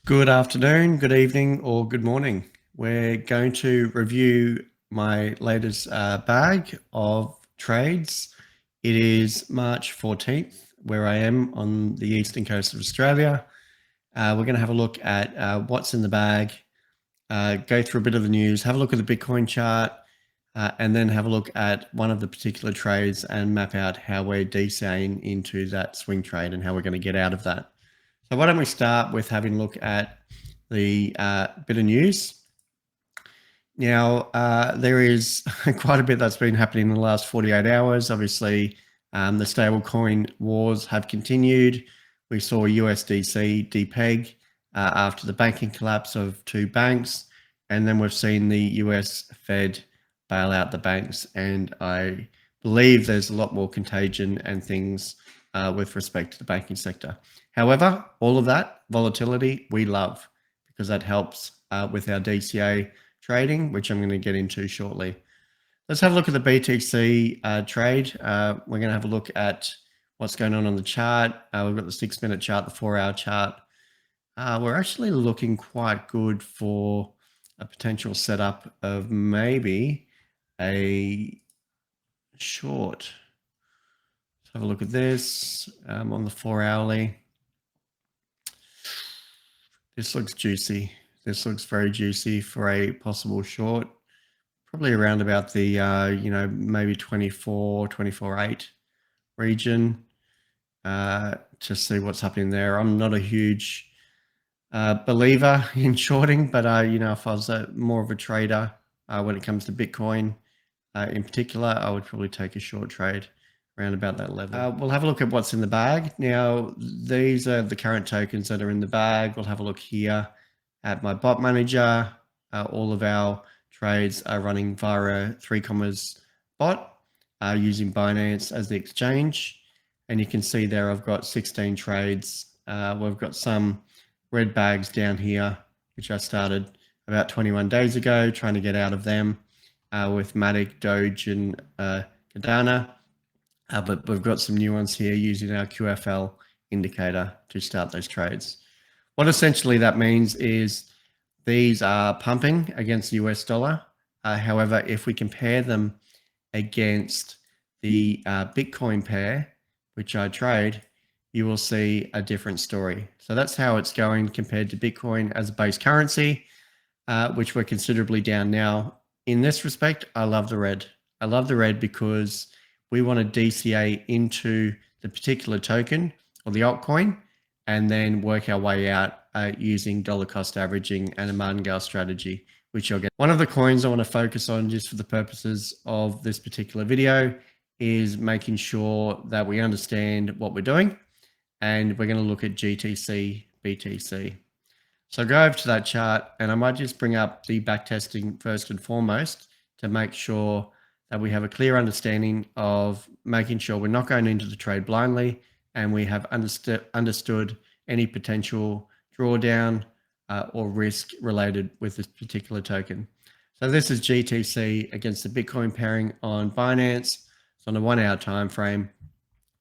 Good afternoon, good evening, or good morning. We're going to review my latest bag of trades. It is March 14th, where I am on the eastern coast of Australia. We're going to have a look at what's in the bag, go through a bit of the news, have a look at the Bitcoin chart, and then have a look at one of the particular trades and map out how we're DCAing into that swing trade and how we're going to get out of that. So why don't we start with having a look at the bit of news. Now, there is quite a bit that's been happening in the last 48 hours. Obviously, the stablecoin wars have continued. We saw USDC depeg after the banking collapse of two banks. And then we've seen the US Fed bail out the banks. And I believe there's a lot more contagion and things with respect to the banking sector. However, all of that volatility we love because that helps with our DCA trading, which I'm going to get into shortly. Let's have a look at the BTC trade. We're going to have a look at what's going on the chart. We've got the 6-minute chart, the 4-hour chart. We're actually looking quite good for a potential setup of maybe a short. Let's have a look at this on the 4-hourly. This looks juicy. This looks very juicy for a possible short, probably around about the, maybe 24.8 region to see what's happening there. I'm not a huge believer in shorting, but, if I was more of a trader when it comes to Bitcoin in particular, I would probably take a short trade around about that level. We'll have a look at what's in the bag. Now, these are the current tokens that are in the bag. We'll have a look here at my bot manager. All of our trades are running via a 3 bot using Binance as the exchange. And you can see there I've got 16 trades. We've got some red bags down here, which I started about 21 days ago, trying to get out of them with Matic, Doge, and Cardano. But we've got some new ones here using our QFL indicator to start those trades. What essentially that means is these are pumping against the US dollar. However, if we compare them against the Bitcoin pair, which I trade, you will see a different story. So that's how it's going compared to Bitcoin as a base currency, which we're considerably down now. In this respect, I love the red. I love the red because we want to DCA into the particular token or the altcoin and then work our way out using dollar cost averaging and a martingale strategy, which you'll get. One of the coins I want to focus on just for the purposes of this particular video is making sure that we understand what we're doing. And we're going to look at GTC, BTC. So go over to that chart and I might just bring up the backtesting first and foremost to make sure that we have a clear understanding of making sure we're not going into the trade blindly and we have understood any potential drawdown or risk related with this particular token. So this is GTC against the Bitcoin pairing on Binance. It's on a 1-hour time frame.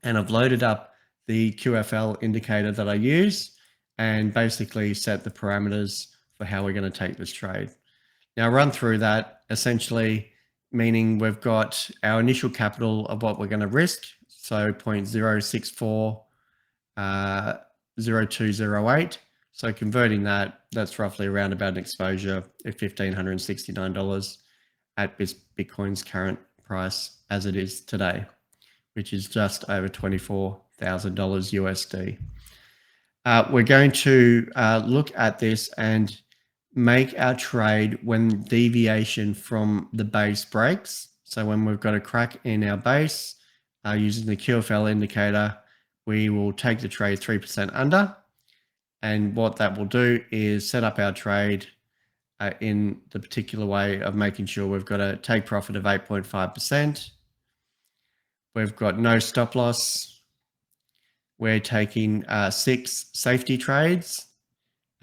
And I've loaded up the QFL indicator that I use and basically set the parameters for how we're going to take this trade. Now run through that essentially, meaning we've got our initial capital of what we're going to risk. So 0.0640208. So converting that, that's roughly around about an exposure of $1,569 at Bitcoin's current price as it is today, which is just over $24,000 USD. We're going to look at this and make our trade when deviation from the base breaks. So when we've got a crack in our base using the QFL indicator, we will take the trade 3% under. And what that will do is set up our trade in the particular way of making sure we've got a take profit of 8.5%. We've got no stop loss. We're taking 6 safety trades.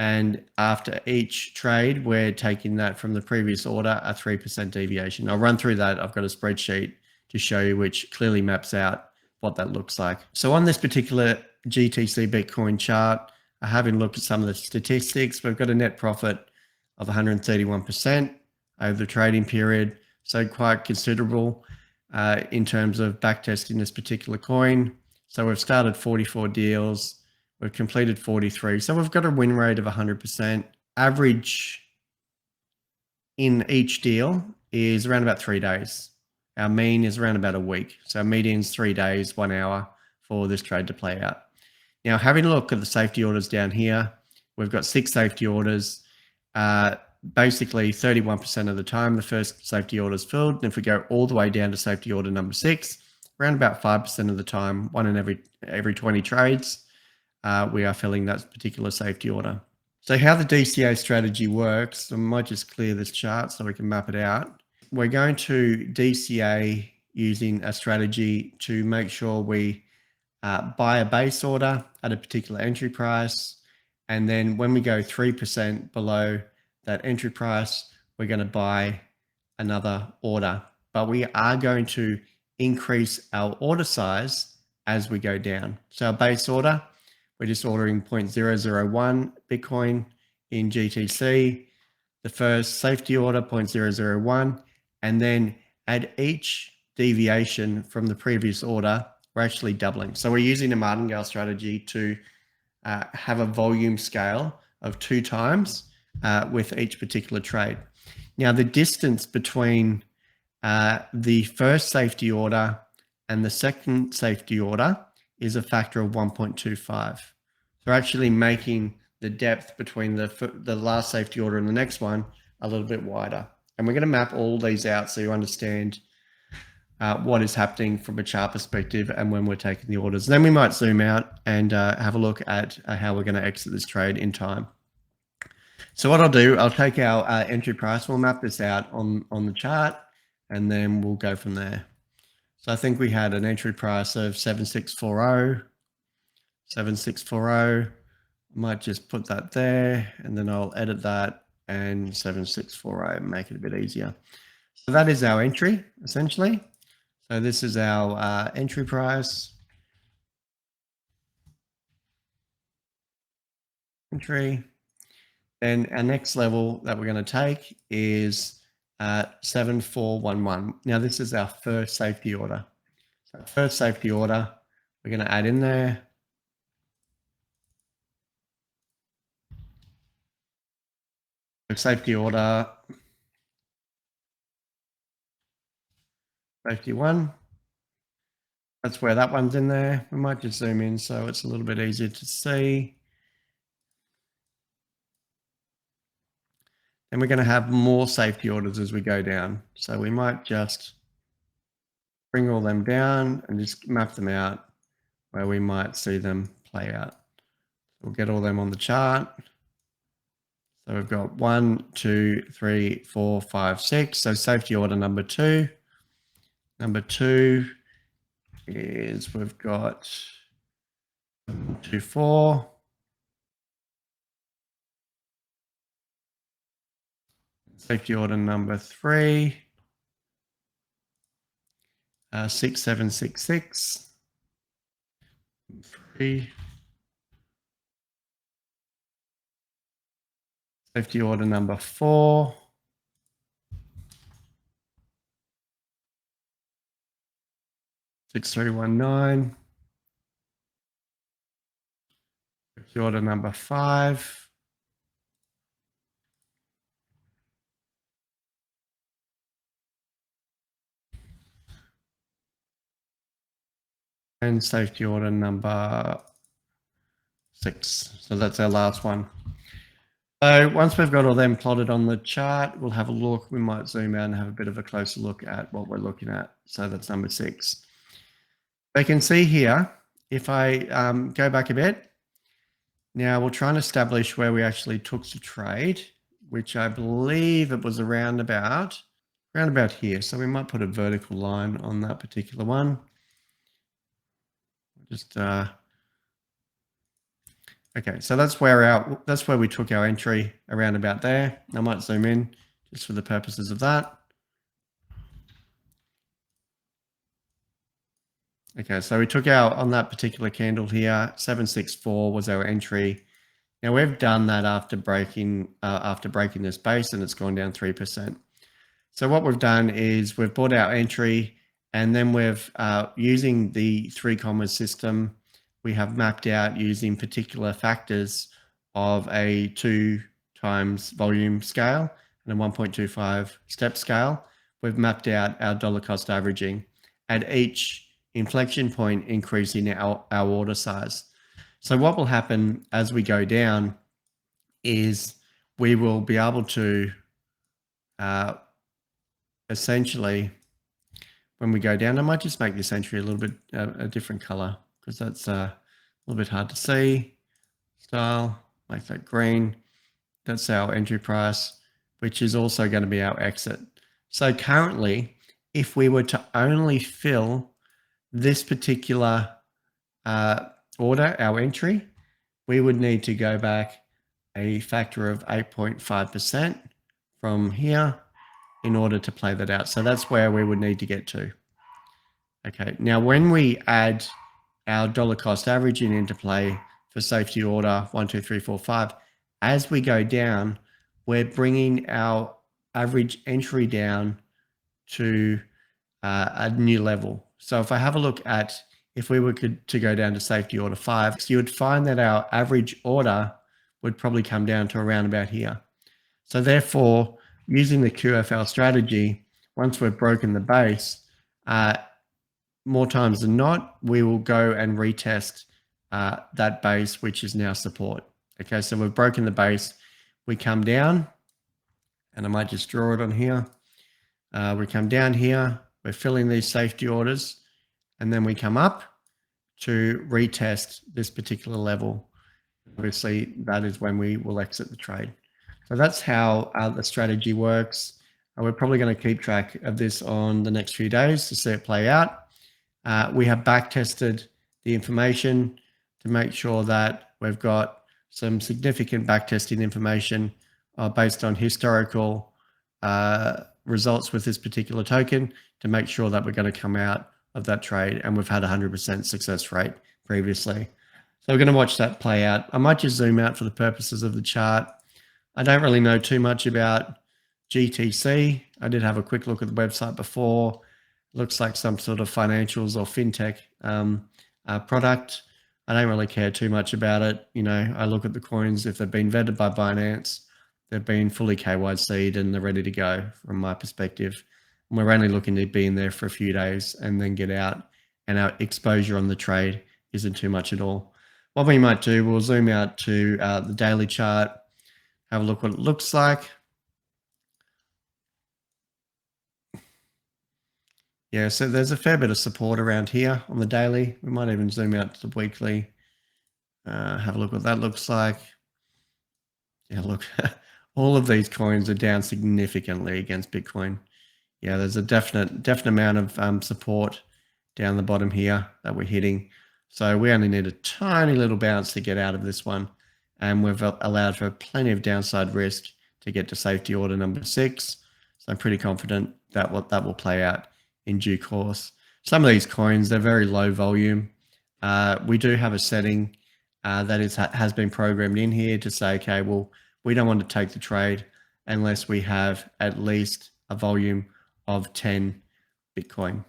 And after each trade, we're taking that from the previous order, a 3% deviation. I'll run through that. I've got a spreadsheet to show you which clearly maps out what that looks like. So on this particular GTC Bitcoin chart, Having looked at some of the statistics, we've got a net profit of 131% over the trading period. So quite considerable in terms of backtesting this particular coin. So we've started 44 deals. We've completed 43. So we've got a win rate of 100%. Average in each deal is around about 3 days. Our mean is around about a week. So our median is 3 days, 1 hour for this trade to play out. Now, having a look at the safety orders down here, we've got 6 safety orders. Basically, 31% of the time, the first safety order is filled. And if we go all the way down to safety order number 6, around about 5% of the time, one in every 20 trades, we are filling that particular safety order. So how the DCA strategy works, I might just clear this chart so we can map it out. We're going to DCA using a strategy to make sure we buy a base order at a particular entry price. And then when we go 3% below that entry price, we're going to buy another order. But we are going to increase our order size as we go down. So our base order, we're just ordering 0.001 Bitcoin in GTC. The first safety order, 0.001. And then at each deviation from the previous order, we're actually doubling. So we're using a martingale strategy to have a volume scale of 2 times with each particular trade. Now, the distance between the first safety order and the second safety order is a factor of 1.25. So actually making the depth between the last safety order and the next one a little bit wider. And we're going to map all these out so you understand what is happening from a chart perspective and when we're taking the orders. Then we might zoom out and have a look at how we're going to exit this trade in time. So what I'll do, I'll take our entry price, we'll map this out on the chart, and then we'll go from there. So I think we had an entry price of 7640. 7640. I might just put that there, and then I'll edit that and 7640, make it a bit easier. So that is our entry, essentially. So this is our entry price. Entry. And our next level that we're going to take is 7411. Now this is our first safety order. So first safety order, we're going to add in there. Safety order, safety 1. That's where that one's in there. We might just zoom in so it's a little bit easier to see. And we're going to have more safety orders as we go down. So we might just bring all them down and just map them out where we might see them play out. We'll get all them on the chart. So we've got 1, 2, 3, 4, 5, 6. So safety order number 2. Number 2 is we've got 2, 4. Safety order number 3. 6, 7, 6, 6. 3. Safety order number 4. 6319. Safety order number 5. And safety order number 6. So that's our last one. So once we've got all them plotted on the chart, we'll have a look. We might zoom out and have a bit of a closer look at what we're looking at. So that's number 6. You can see here, if I go back a bit, now we'll try and establish where we actually took the trade, which I believe it was around about here. So we might put a vertical line on that particular one. Just okay, so that's where we took our entry, around about there. I might zoom in just for the purposes of that. Okay, so we took out on that particular candle here, 764 was our entry. Now we've done that after breaking this base, and it's gone down 3%. So what we've done is we've bought our entry, and then we've using the 3 comma system, we have mapped out using particular factors of a 2 times volume scale and a 1.25 step scale. We've mapped out our dollar cost averaging at each inflection point, increasing our order size. So what will happen as we go down is we will be able to essentially, when we go down, I might just make this entry a little bit a different color, because that's a little bit hard to see. Style, make that green. That's our entry price, which is also going to be our exit. So currently, if we were to only fill this particular order, our entry, we would need to go back a factor of 8.5% from here in order to play that out. So that's where we would need to get to. Okay, now when we add our dollar cost averaging into play for safety order 1, 2, 3, 4, 5, as we go down, we're bringing our average entry down to a new level. So if I have a look at, if we were to go down to safety order 5, you would find that our average order would probably come down to around about here. So therefore, using the QFL strategy, once we've broken the base, more times than not, we will go and retest that base, which is now support. Okay, so we've broken the base. We come down, and I might just draw it on here. We come down here, we're filling these safety orders, and then we come up to retest this particular level. Obviously, that is when we will exit the trade. So that's how the strategy works. We're probably going to keep track of this on the next few days to see it play out. We have back tested the information to make sure that we've got some significant back testing information based on historical results with this particular token to make sure that we're going to come out of that trade, and we've had 100% success rate previously. So we're going to watch that play out. I might just zoom out for the purposes of the chart. I don't really know too much about GTC. I did have a quick look at the website before. Looks like some sort of financials or fintech product. I don't really care too much about it. You know, I look at the coins. If they've been vetted by Binance, they've been fully KYC'd and they're ready to go from my perspective. And we're only looking to be in there for a few days and then get out, and our exposure on the trade isn't too much at all. What we might do, we'll zoom out to the daily chart, have a look what it looks like. Yeah, so there's a fair bit of support around here on the daily. We might even zoom out to the weekly, have a look what that looks like. Yeah, look, all of these coins are down significantly against Bitcoin. Yeah, there's a definite amount of support down the bottom here that we're hitting. So we only need a tiny little bounce to get out of this one. And we've allowed for plenty of downside risk to get to safety order number 6. So I'm pretty confident that that will play out in due course. Some of these coins, they're very low volume. We do have a setting that has been programmed in here to say, okay, well, we don't want to take the trade unless we have at least a volume of 10 Bitcoin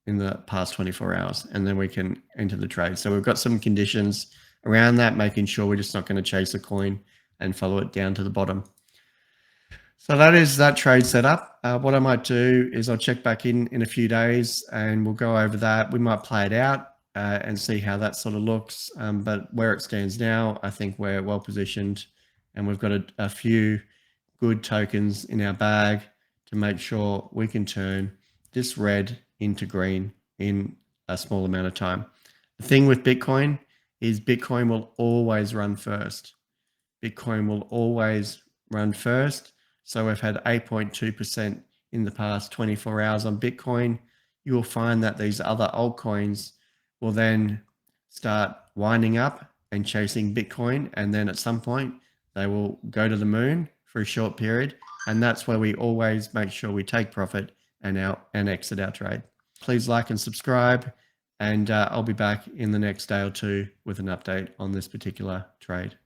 in the past 24 hours, and then we can enter the trade. So we've got some conditions around that, making sure we're just not going to chase a coin and follow it down to the bottom. So that is that trade setup. What I might do is I'll check back in a few days and we'll go over that. We might play it out and see how that sort of looks. But where it stands now, I think we're well positioned, and we've got a few good tokens in our bag to make sure we can turn this red into green in a small amount of time. The thing with Bitcoin is Bitcoin will always run first. Bitcoin will always run first. So we've had 8.2% in the past 24 hours on Bitcoin. You will find that these other altcoins will then start winding up and chasing Bitcoin. And then at some point, they will go to the moon for a short period. And that's where we always make sure we take profit and exit our trade. Please like and subscribe. And I'll be back in the next day or two with an update on this particular trade.